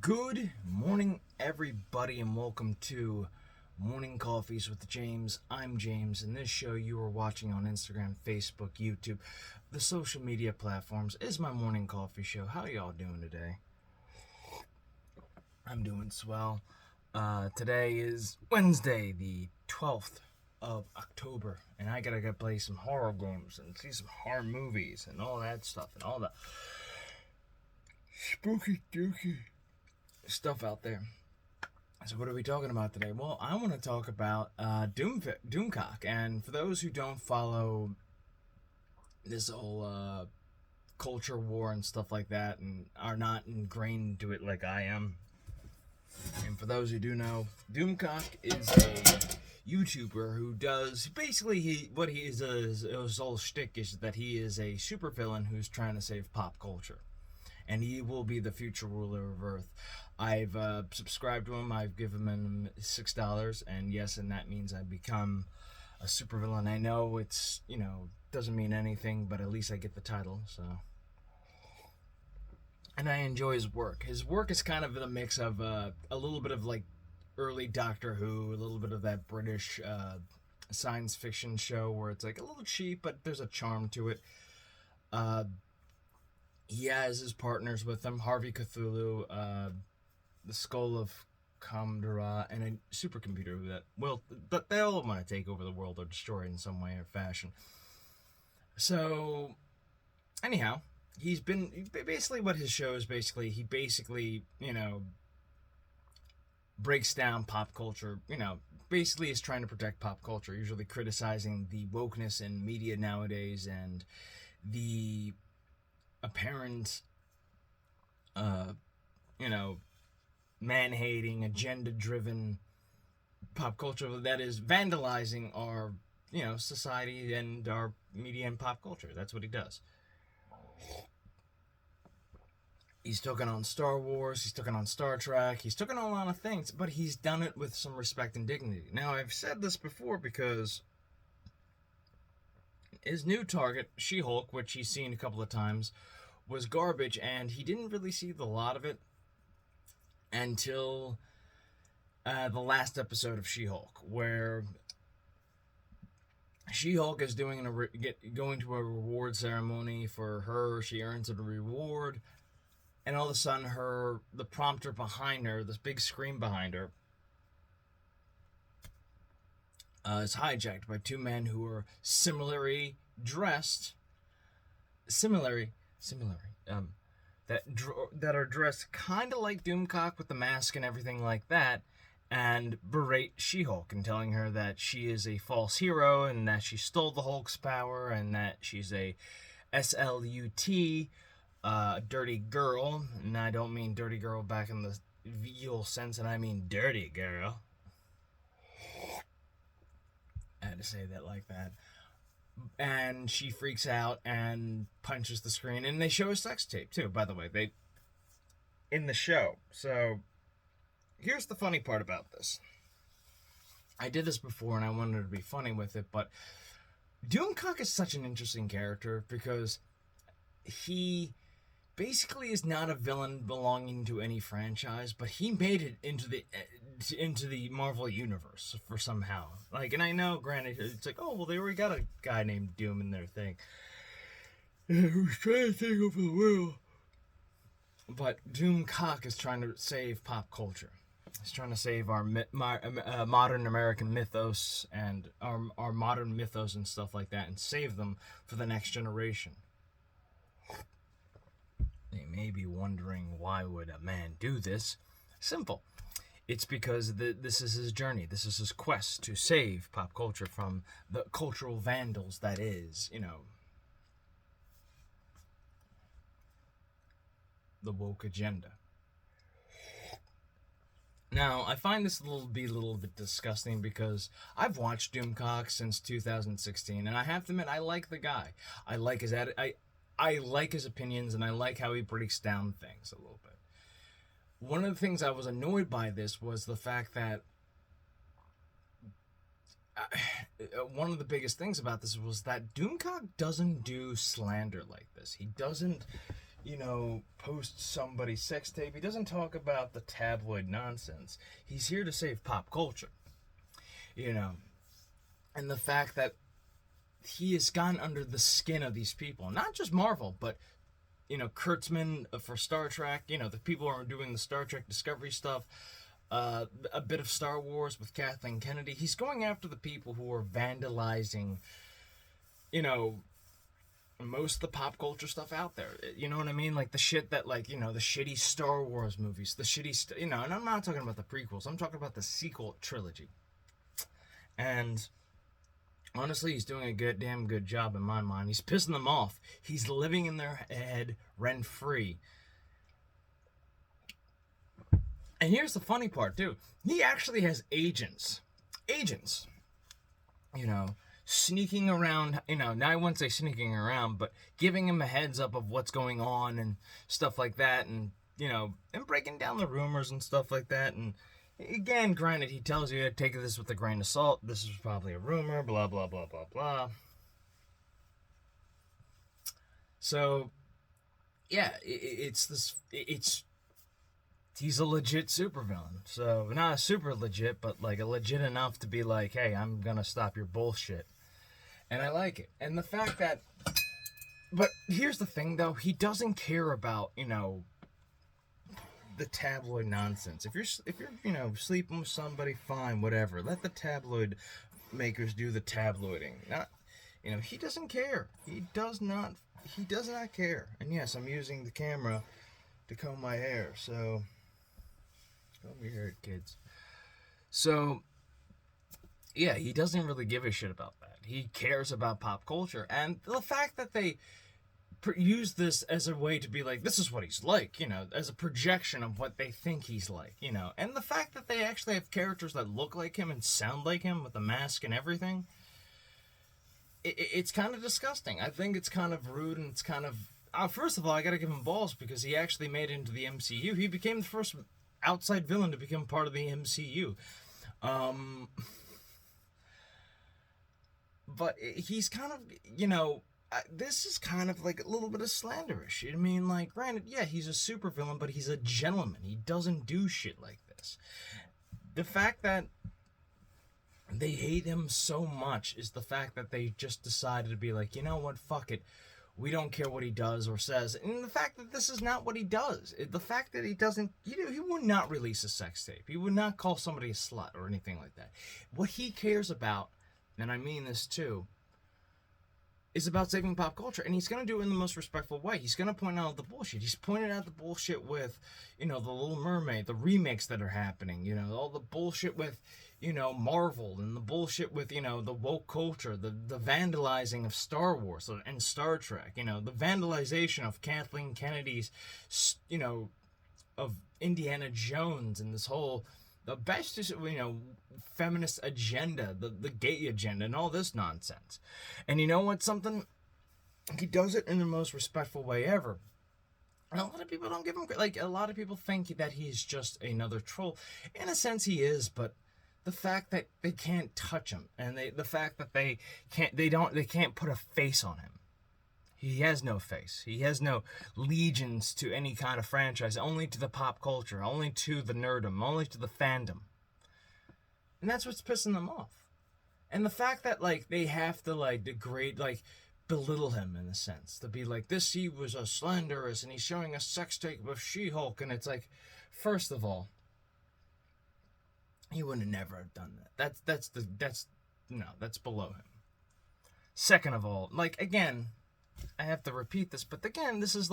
Good morning, everybody, and welcome to Morning Coffees with James. I'm James, and this show you are watching on Instagram, Facebook, YouTube, the social media platforms is my morning coffee show. How y'all doing today? I'm doing swell. Today is Wednesday, the 12th of October, and I gotta go play some horror games and see some horror movies and all that stuff and all the spooky dooky stuff out there. So what are we talking about today? Well, I want to talk about Doomcock, and for those who don't follow this whole culture war and stuff like that, and are not ingrained into it like I am, and for those who do know, Doomcock is a YouTuber who does basically his whole shtick is that he is a supervillain who's trying to save pop culture, and he will be the future ruler of Earth. I've subscribed to him. I've given him $6, and yes, and that means I become a supervillain. I know it's doesn't mean anything, but at least I get the title. So, and I enjoy his work. His work is kind of the mix of a little bit of like early Doctor Who, a little bit of that British science fiction show where it's like a little cheap, but there's a charm to it. He has his partners with him, Harvey Cthulhu, the Skull of Kamdara, and a supercomputer but they all want to take over the world or destroy it in some way or fashion. So, anyhow, basically what his show is he basically, breaks down pop culture, basically is trying to protect pop culture, usually criticizing the wokeness in media nowadays and the apparent, man-hating, agenda-driven pop culture that is vandalizing our, society and our media and pop culture. That's what he does. He's taken on Star Wars, he's taken on Star Trek, he's taken on a lot of things, but he's done it with some respect and dignity. Now, I've said this before because his new target, She-Hulk, which he's seen a couple of times, was garbage, and he didn't really see the lot of it until the last episode of She-Hulk, where She-Hulk is going to a reward ceremony for her. She earns a reward, and all of a sudden, the prompter behind her, this big screen behind her, is hijacked by two men who are similarly dressed, that are dressed kind of like Doomcock with the mask and everything like that, and berate She-Hulk and telling her that she is a false hero and that she stole the Hulk's power and that she's a SLUT, dirty girl. And I don't mean dirty girl back in the real sense, and I mean dirty girl. I had to say that like that. And she freaks out and punches the screen, and they show a sex tape too, by the way, in the show. So here's the funny part about this. I did this before and I wanted to be funny with it, but Doomcock is such an interesting character because he basically is not a villain belonging to any franchise, but he made it into the Marvel universe for somehow. Like, and I know, granted, it's like, oh, well, they already got a guy named Doom in their thing, who's trying to take over the world. But Doomcock is trying to save pop culture. He's trying to save our modern American mythos and our modern mythos and stuff like that, and save them for the next generation. You may be wondering, why would a man do this? Simple. It's because this is his journey. This is his quest to save pop culture from the cultural vandals that is, the woke agenda. Now, I find this a little bit disgusting because I've watched Doomcock since 2016, and I have to admit, I like the guy. I like his I like his opinions, and I like how he breaks down things a little bit. One of the things I was annoyed by this was the fact that one of the biggest things about this was that Doomcock doesn't do slander like this. He doesn't, post somebody's sex tape. He doesn't talk about the tabloid nonsense. He's here to save pop culture. And the fact that he has gone under the skin of these people, not just Marvel, but Kurtzman for Star Trek, the people who are doing the Star Trek Discovery stuff, a bit of Star Wars with Kathleen Kennedy. He's going after the people who are vandalizing, most of the pop culture stuff out there. You know what I mean? Like the shit that, the shitty Star Wars movies, the shitty, and I'm not talking about the prequels. I'm talking about the sequel trilogy. And honestly, he's doing a damn good job in my mind. He's pissing them off. He's living in their head rent-free. And here's the funny part, too. He actually has agents. Sneaking around, now I wouldn't say sneaking around, but giving him a heads up of what's going on and stuff like that, and, and breaking down the rumors and stuff like that. And again, granted, he tells you to take this with a grain of salt. This is probably a rumor, blah, blah, blah, blah, blah. So, yeah, he's a legit supervillain. So, not a super legit, but like a legit enough to be like, hey, I'm gonna stop your bullshit. And I like it. And the fact that, but here's the thing though, he doesn't care about, the tabloid nonsense. If you're sleeping with somebody, fine, whatever. Let the tabloid makers do the tabloiding. Not, he doesn't care. He does not care. And yes, I'm using the camera to comb my hair, so comb your hair, kids. So yeah, he doesn't really give a shit about that. He cares about pop culture, and the fact that they use this as a way to be like, this is what he's like, as a projection of what they think he's like, and the fact that they actually have characters that look like him and sound like him with the mask and everything, it's kind of disgusting. I think it's kind of rude, and it's kind of, first of all, I gotta give him balls, because he actually made it into the MCU. He became the first outside villain to become part of the MCU. But he's kind of, this is kind of like a little bit of slanderish. I mean, like, granted, yeah, he's a supervillain, but he's a gentleman. He doesn't do shit like this. The fact that they hate him so much is the fact that they just decided to be like, you know what, fuck it. We don't care what he does or says. And the fact that this is not what he does. The fact that he doesn't, he would not release a sex tape. He would not call somebody a slut or anything like that. What he cares about, and I mean this too, is about saving pop culture, and he's going to do it in the most respectful way. He's going to point out the bullshit. He's pointed out the bullshit with, the Little Mermaid, the remakes that are happening, all the bullshit with, Marvel, and the bullshit with, the woke culture, the vandalizing of Star Wars and Star Trek, the vandalization of Kathleen Kennedy's, of Indiana Jones, and this whole, the best is, feminist agenda, the gay agenda, and all this nonsense. And you know what, something? He does it in the most respectful way ever. And a lot of people don't give him, a lot of people think that he's just another troll. In a sense, he is, but the fact that they can't touch him, and the fact that they can't put a face on him. He has no face. He has no allegiance to any kind of franchise, only to the pop culture, only to the nerdom, only to the fandom. And that's what's pissing them off. And the fact that, they have to, degrade, belittle him in a sense. To be like, he was a slanderous, and he's showing a sex tape with She-Hulk, and it's like, first of all, he would have never have done that. That's below him. Second of all, again, I have to repeat this, but again, this is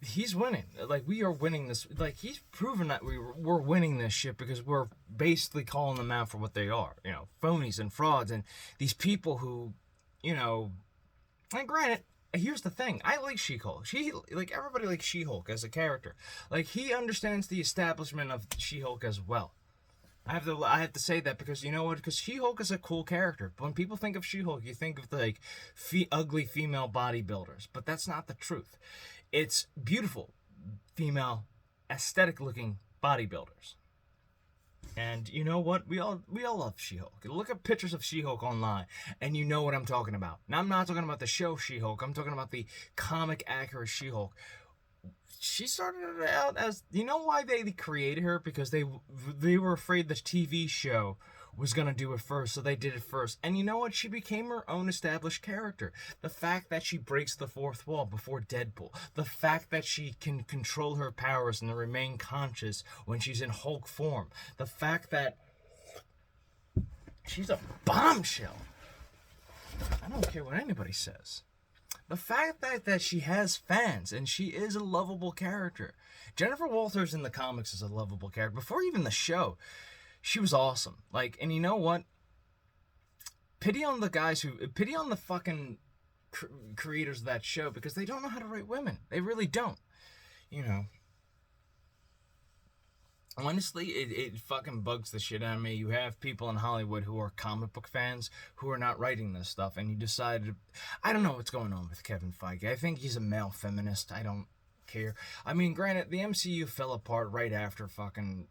he's winning. We are winning this. He's proven that we're winning this shit, because we're basically calling them out for what they are. Phonies and frauds, and these people who, and granted, here's the thing. I like She-Hulk. Everybody likes She-Hulk as a character. He understands the establishment of She-Hulk as well. I have to say that, because you know what? Because She-Hulk is a cool character. When people think of She-Hulk, you think of ugly female bodybuilders, but that's not the truth. It's beautiful female, aesthetic-looking bodybuilders. And you know what? We all love She-Hulk. Look at pictures of She-Hulk online, and you know what I'm talking about. Now I'm not talking about the show She-Hulk. I'm talking about the comic accurate She-Hulk. She started out as, you know why they created her? Because they were afraid the TV show was gonna do it first, so they did it first. And you know what? She became her own established character. The fact that she breaks the fourth wall before Deadpool, the fact that she can control her powers and remain conscious when she's in Hulk form, the fact that she's a bombshell. I don't care what anybody says. The fact that she has fans and she is a lovable character. Jennifer Walters in the comics is a lovable character. Before even the show, she was awesome. Like, and you know what? Pity on the fucking creators of that show, because they don't know how to write women. They really don't. You know. Honestly, it fucking bugs the shit out of me. You have people in Hollywood who are comic book fans who are not writing this stuff, and you decided... I don't know what's going on with Kevin Feige. I think he's a male feminist. I don't care. I mean, granted, the MCU fell apart right after fucking...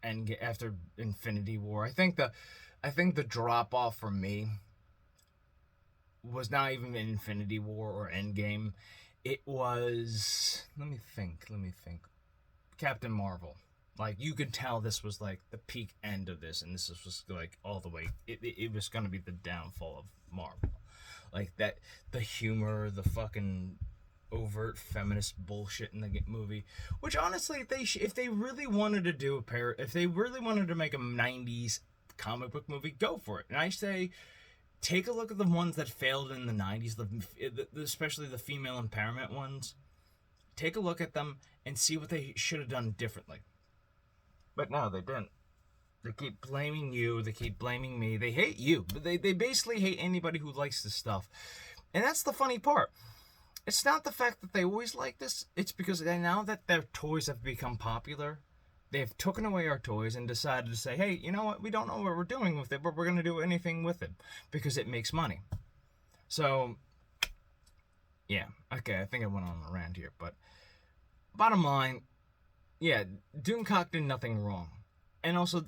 and after Infinity War. I think the drop-off for me was not even Infinity War or Endgame. It was... Let me think. Captain Marvel. Like, you could tell this was, like, the peak end of this, and this was, like, all the way... It was going to be the downfall of Marvel. Like, that... The humor, the fucking overt feminist bullshit in the movie. Which, honestly, if they really wanted to do if they really wanted to make a 90s comic book movie, go for it. And I say, take a look at the ones that failed in the 90s, especially the female empowerment ones. Take a look at them and see what they should have done differently. But no, they didn't. They keep blaming you. They keep blaming me. They hate you. They basically hate anybody who likes this stuff. And that's the funny part. It's not the fact that they always like this. It's because now that their toys have become popular, they've taken away our toys and decided to say, hey, you know what? We don't know what we're doing with it, but we're going to do anything with it because it makes money. So, yeah. Okay, I think I went on a rant here. But bottom line... Yeah, Doomcock did nothing wrong. And also,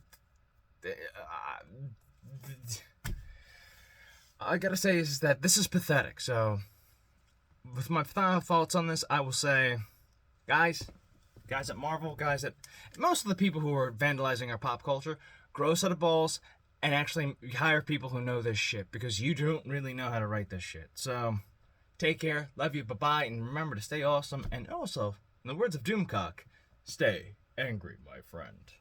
I gotta say is that this is pathetic. So, with my final thoughts on this, I will say, guys at Marvel, guys at most of the people who are vandalizing our pop culture, grow a set of balls and actually hire people who know this shit, because you don't really know how to write this shit. So, take care, love you, bye-bye, and remember to stay awesome, and also, in the words of Doomcock, stay angry, my friend.